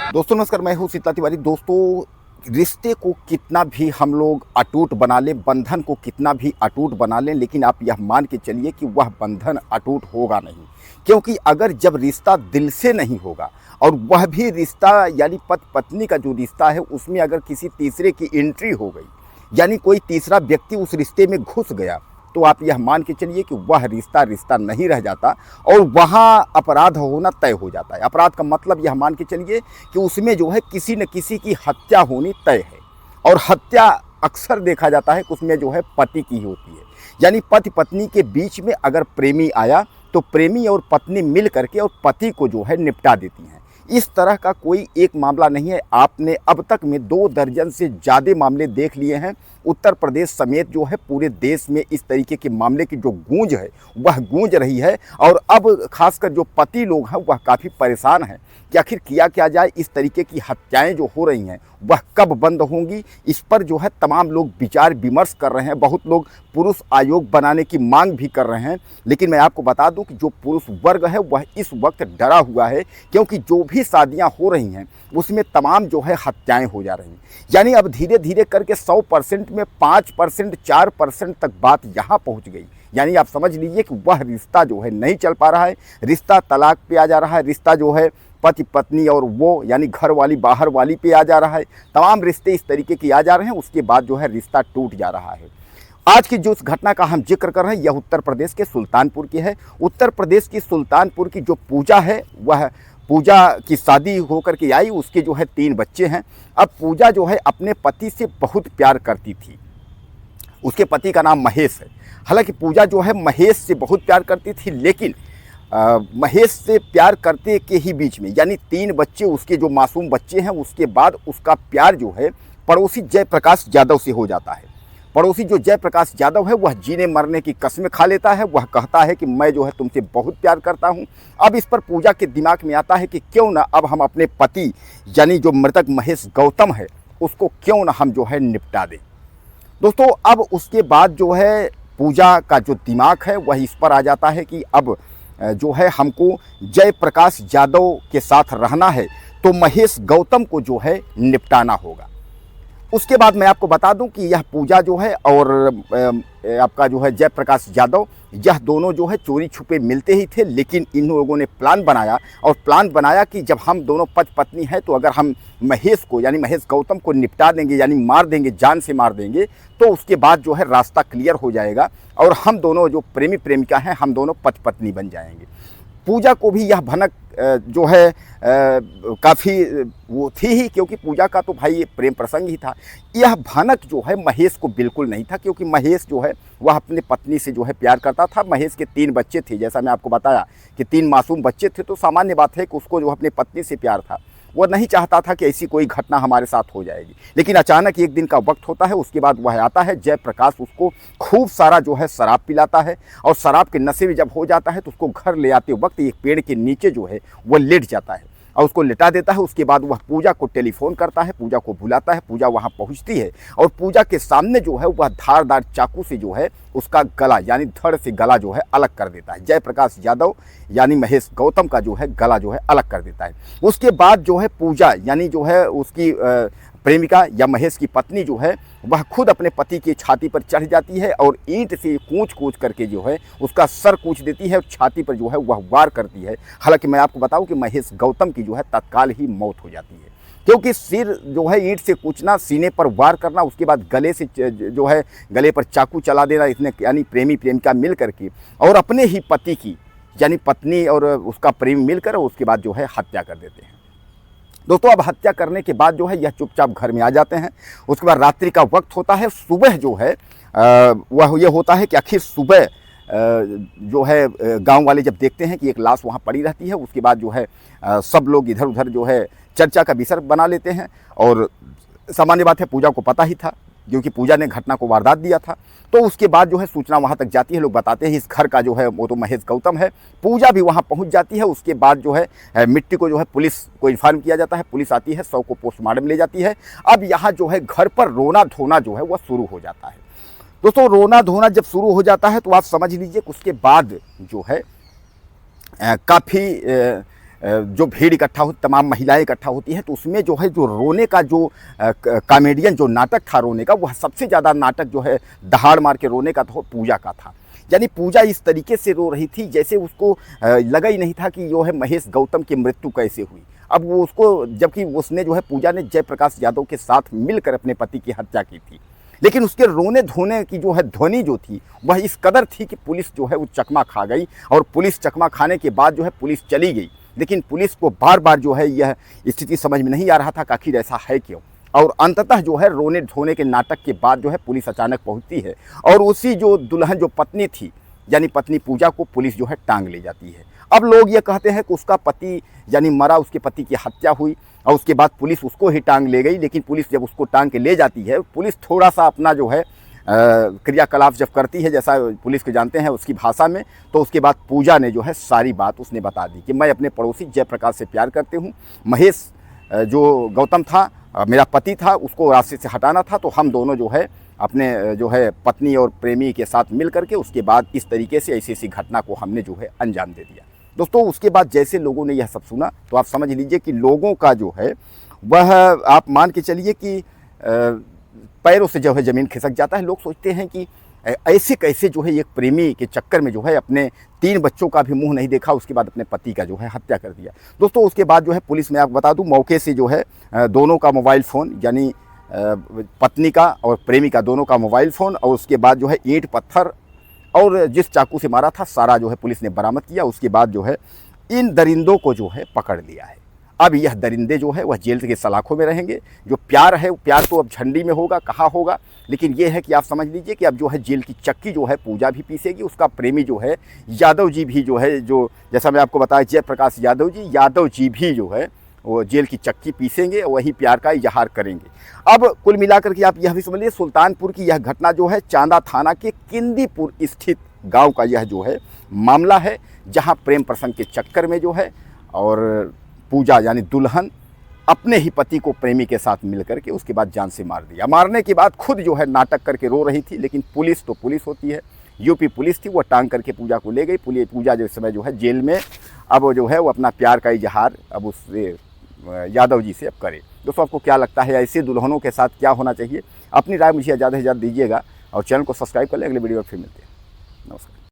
दोस्तों नमस्कार, मैं हूं शीतला तिवारी। दोस्तों, रिश्ते को कितना भी हम लोग अटूट बना लें, बंधन को कितना भी अटूट बना लें, लेकिन आप यह मान के चलिए कि वह बंधन अटूट होगा नहीं। क्योंकि अगर जब रिश्ता दिल से नहीं होगा और वह भी रिश्ता यानी पति पत्नी का जो रिश्ता है उसमें अगर किसी तीसरे की एंट्री हो गई, यानी कोई तीसरा व्यक्ति उस रिश्ते में घुस गया, तो आप यह मान के चलिए कि वह रिश्ता नहीं रह जाता और वहाँ अपराध होना तय हो जाता है। अपराध का मतलब यह मान के चलिए कि उसमें जो है किसी न किसी की हत्या होनी तय है। और हत्या अक्सर देखा जाता है कि उसमें जो है पति की होती है। यानी पति पत्नी के बीच में अगर प्रेमी आया तो प्रेमी और पत्नी मिल करके और पति को जो है निपटा देती हैं। इस तरह का कोई एक मामला नहीं है। आपने अब तक में 2 दर्जन से ज़्यादा मामले देख लिए हैं। उत्तर प्रदेश समेत जो है पूरे देश में इस तरीके के मामले की जो गूंज है वह गूंज रही है। और अब खासकर जो पति लोग हैं वह काफ़ी परेशान हैं कि आखिर किया क्या जाए। इस तरीके की हत्याएं जो हो रही हैं वह कब बंद होंगी, इस पर जो है तमाम लोग विचार विमर्श कर रहे हैं। बहुत लोग पुरुष आयोग बनाने की मांग भी कर रहे हैं। लेकिन मैं आपको बता दूं कि जो पुरुष वर्ग है वह इस वक्त डरा हुआ है, क्योंकि जो भी शादियां हो रही हैं उसमें तमाम जो है हत्याएं हो जा रही हैं। यानी अब धीरे धीरे करके 100% में 5%, 4% तक बात यहाँ पहुँच गई। यानी आप समझ लीजिए कि वह रिश्ता जो है नहीं चल पा रहा है, रिश्ता तलाक पे आ जा रहा है, रिश्ता जो है पति पत्नी और वो यानी घर वाली बाहर वाली पे आ जा रहा है। तमाम रिश्ते इस तरीके के आ जा रहे हैं, उसके बाद जो है रिश्ता टूट जा रहा है। आज की जो इस घटना का हम जिक्र कर रहे हैं यह उत्तर प्रदेश के सुल्तानपुर की है। उत्तर प्रदेश की सुल्तानपुर की जो पूजा है, वह पूजा की शादी होकर के आई, उसके जो है 3 बच्चे हैं। अब पूजा जो है अपने पति से बहुत प्यार करती थी। उसके पति का नाम महेश है। हालांकि पूजा जो है महेश से बहुत प्यार करती थी, लेकिन महेश से प्यार करते के ही बीच में यानी 3 बच्चे उसके जो मासूम बच्चे हैं, उसके बाद उसका प्यार जो है पड़ोसी जयप्रकाश यादव से हो जाता है। पड़ोसी जो जयप्रकाश यादव है वह जीने मरने की कसमें खा लेता है। वह कहता है कि मैं जो है तुमसे बहुत प्यार करता हूं। अब इस पर पूजा के दिमाग में आता है कि क्यों ना अब हम अपने पति यानी जो मृतक महेश गौतम है उसको क्यों ना हम जो है निपटा दें। दोस्तों, अब उसके बाद जो है पूजा का जो दिमाग है वह इस पर आ जाता है कि अब जो है हमको जयप्रकाश यादव के साथ रहना है, तो महेश गौतम को जो है निपटाना होगा। उसके बाद मैं आपको बता दूं कि यह पूजा जो है और आपका जो है जयप्रकाश यादव, यह दोनों जो है चोरी छुपे मिलते ही थे। लेकिन इन लोगों ने प्लान बनाया कि जब हम दोनों पति पत्नी हैं तो अगर हम महेश को यानी महेश गौतम को निपटा देंगे यानी मार देंगे, जान से मार देंगे, तो उसके बाद जो है रास्ता क्लियर हो जाएगा और हम दोनों जो प्रेमी प्रेमिका हैं हम दोनों पति पत्नी बन जाएंगे। पूजा को भी यह भनक जो है काफ़ी वो थी ही, क्योंकि पूजा का तो भाई ये प्रेम प्रसंग ही था। यह भनक जो है महेश को बिल्कुल नहीं था, क्योंकि महेश जो है वह अपने पत्नी से जो है प्यार करता था। महेश के 3 बच्चे थे, जैसा मैं आपको बताया कि 3 मासूम बच्चे थे, तो सामान्य बात है कि उसको जो अपने पत्नी से प्यार था। वह नहीं चाहता था कि ऐसी कोई घटना हमारे साथ हो जाएगी। लेकिन अचानक एक दिन का वक्त होता है, उसके बाद वह आता है, जयप्रकाश उसको खूब सारा जो है शराब पिलाता है और शराब के नशे में जब हो जाता है तो उसको घर ले आते वक्त एक पेड़ के नीचे जो है वह लेट जाता है और उसको लिटा देता है। उसके बाद वह पूजा को टेलीफोन करता है, पूजा को बुलाता है, पूजा वहाँ पहुँचती है और पूजा के सामने जो है वह धारदार चाकू से जो है उसका गला यानी धड़ से गला जो है अलग कर देता है। जयप्रकाश यादव यानी महेश गौतम का जो है गला जो है अलग कर देता है। उसके बाद जो है पूजा यानी जो है उसकी प्रेमिका या महेश की पत्नी जो है वह खुद अपने पति की छाती पर चढ़ जाती है और ईंट से कूच करके जो है उसका सर कूच देती है और छाती पर जो है वह वार करती है। हालांकि मैं आपको बताऊं कि महेश गौतम की जो है तत्काल ही मौत हो जाती है, क्योंकि सिर जो है ईंट से कूचना, सीने पर वार करना, उसके बाद गले से जो है गले पर चाकू चला देना, इतने यानी प्रेमी प्रेमिका मिल करके और अपने ही पति की यानी पत्नी और उसका प्रेमी मिलकर उसके बाद जो है हत्या कर देते हैं। दोस्तों, अब हत्या करने के बाद जो है यह चुपचाप घर में आ जाते हैं। उसके बाद रात्रि का वक्त होता है, सुबह जो है वह ये होता है कि आखिर सुबह जो है गांव वाले जब देखते हैं कि एक लाश वहाँ पड़ी रहती है, उसके बाद जो है सब लोग इधर उधर जो है चर्चा का विषय बना लेते हैं और सामान्य बात है, पूजा को पता ही था क्योंकि पूजा ने घटना को वारदात दिया था। तो उसके बाद जो है सूचना वहाँ तक जाती है, लोग बताते हैं इस घर का जो है वो तो महेश गौतम है। पूजा भी वहाँ पहुँच जाती है। उसके बाद जो है मिट्टी को जो है पुलिस को इन्फॉर्म किया जाता है, पुलिस आती है, शव को पोस्टमार्टम ले जाती है। अब यहाँ जो है घर पर रोना धोना जो है वह शुरू हो जाता है। दोस्तों, रोना धोना जब शुरू हो जाता है तो आप समझ लीजिए कि उसके बाद जो है काफ़ी जो भीड़ इकट्ठा होती, तमाम महिलाएं इकट्ठा होती हैं, तो उसमें जो है जो रोने का जो कॉमेडियन जो नाटक था रोने का, वह सबसे ज़्यादा नाटक जो है दहाड़ मार के रोने का था, पूजा का था। यानी पूजा इस तरीके से रो रही थी जैसे उसको लगा ही नहीं था कि जो है महेश गौतम की मृत्यु कैसे हुई। अब वो उसको, जबकि उसने जो है पूजा ने जयप्रकाश यादव के साथ मिलकर अपने पति की हत्या की थी, लेकिन उसके रोने धोने की जो है ध्वनि जो थी वह इस कदर थी कि पुलिस जो है वो चकमा खा गई। और पुलिस चकमा खाने के बाद जो है पुलिस चली गई, लेकिन पुलिस को बार बार जो है यह स्थिति समझ में नहीं आ रहा था कि आखिर ऐसा है क्यों। और अंततः जो है रोने धोने के नाटक के बाद जो है पुलिस अचानक पहुंचती है और उसी जो दुल्हन जो पत्नी थी यानी पत्नी पूजा को पुलिस जो है टांग ले जाती है। अब लोग ये कहते हैं कि उसका पति यानी मरा, उसके पति की हत्या हुई और उसके बाद पुलिस उसको ही टांग ले गई। लेकिन पुलिस जब उसको टांग के ले जाती है, पुलिस थोड़ा सा अपना जो है क्रियाकलाप जब करती है जैसा पुलिस को जानते हैं उसकी भाषा में, तो उसके बाद पूजा ने जो है सारी बात उसने बता दी कि मैं अपने पड़ोसी जयप्रकाश से प्यार करती हूँ, महेश जो गौतम था मेरा पति था, उसको रास्ते से हटाना था, तो हम दोनों जो है अपने जो है पत्नी और प्रेमी के साथ मिल करके उसके बाद इस तरीके से ऐसी ऐसी घटना को हमने जो है अंजाम दे दिया। दोस्तों, उसके बाद जैसे लोगों ने यह सब सुना तो आप समझ लीजिए कि लोगों का जो है वह, आप मान के चलिए कि पैरों से जो है ज़मीन खिसक जाता है। लोग सोचते हैं कि ऐसे कैसे जो है एक प्रेमी के चक्कर में जो है अपने 3 बच्चों का भी मुंह नहीं देखा, उसके बाद अपने पति का जो है हत्या कर दिया। दोस्तों, उसके बाद जो है पुलिस, मैं आपको बता दूं, मौके से जो है दोनों का मोबाइल फ़ोन यानी पत्नी का और प्रेमी का दोनों का मोबाइल फ़ोन और उसके बाद जो है ईंट पत्थर और जिस चाकू से मारा था सारा जो है पुलिस ने बरामद किया। उसके बाद जो है इन दरिंदों को जो है पकड़ लिया है। अब यह दरिंदे जो है वह जेल के सलाखों में रहेंगे। जो प्यार है वो प्यार तो अब झंडी में होगा, कहाँ होगा, लेकिन ये है कि आप समझ लीजिए कि अब जो है जेल की चक्की जो है पूजा भी पीसेगी, उसका प्रेमी जो है यादव जी भी जो है, जो जैसा मैं आपको बताया जयप्रकाश यादव जी भी जो है वो जेल की चक्की पीसेंगे और वही प्यार का इजहार करेंगे। अब कुल मिलाकर के आप यह भी समझिए सुल्तानपुर की यह घटना जो है चांदा थाना के किंदीपुर स्थित गांव का यह जो है मामला है, जहां प्रेम प्रसंग के चक्कर में जो है और पूजा यानी दुल्हन अपने ही पति को प्रेमी के साथ मिलकर के उसके बाद जान से मार दिया। मारने के बाद खुद जो है नाटक करके रो रही थी, लेकिन पुलिस तो पुलिस होती है, यूपी पुलिस थी, वो टांग करके पूजा को ले गई। पूजा जिस समय जो है जेल में, अब वो जो है वो अपना प्यार का इजहार अब उससे यादव जी से अब करे। दोस्तों, आपको क्या लगता है ऐसे दुल्हनों के साथ क्या होना चाहिए? अपनी राय मुझे ज़्यादा से ज़्यादा दीजिएगा और चैनल को सब्सक्राइब कर लें। अगले वीडियो में फिर मिलते हैं। नमस्कार।